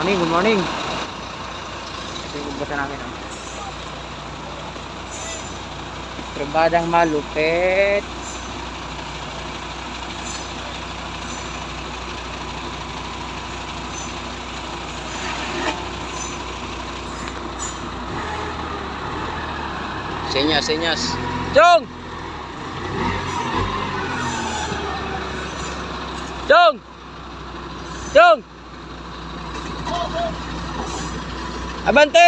Morning, good morning. Ito yung ugbasa namin. Trabadang malupit. Senyas, senyas. Jong! Jong! Jong! Abante!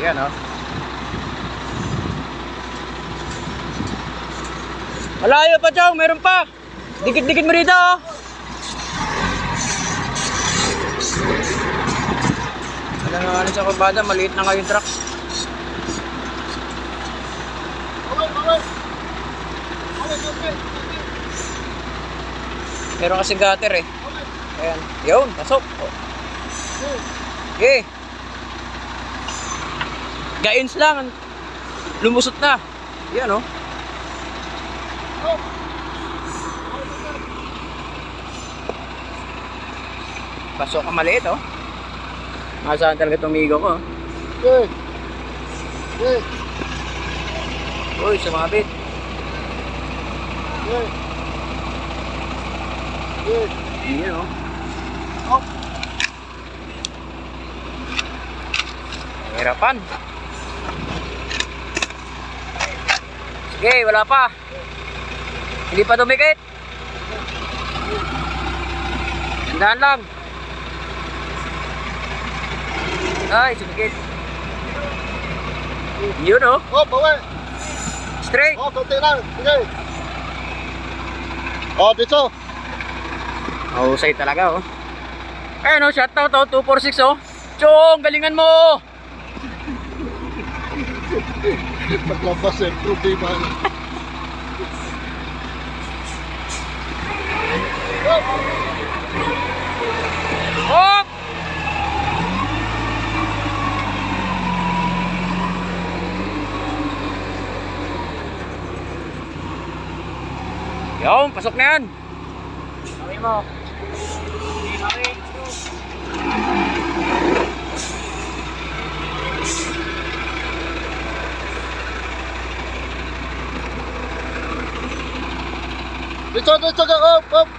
Yan o. Malayo pa, Chong. Meron pa. Dikit-dikit mo rito, oh. Alam nga ano sa kurbada, maliit na nga yung truck. Meron kasi gutter eh. Ayan. Yun, pasok. Oh. Okay. Gains lang. Lumusot na. Yan oh. Pasok ka maliit oh. Masaan talaga itong migo ko. Good. Good. Uy, sumabit. Good. Good. Yan oh. Oh. Hirapan. Sige, wala pa. Hindi pa dumikit. Tandaan lang. Ay, sumikit. Yun oh. Oh, bawi. Straight. Oh, konti lang. Sige. Oh, dito. Mahusay talaga oh. Ayun oh, shoutout oh, 246 oh. Chong, galingan mo. Paglabas eh, problema. Hop! Yung, pasok na yan. Sabi mo. Dito, dito, up, up.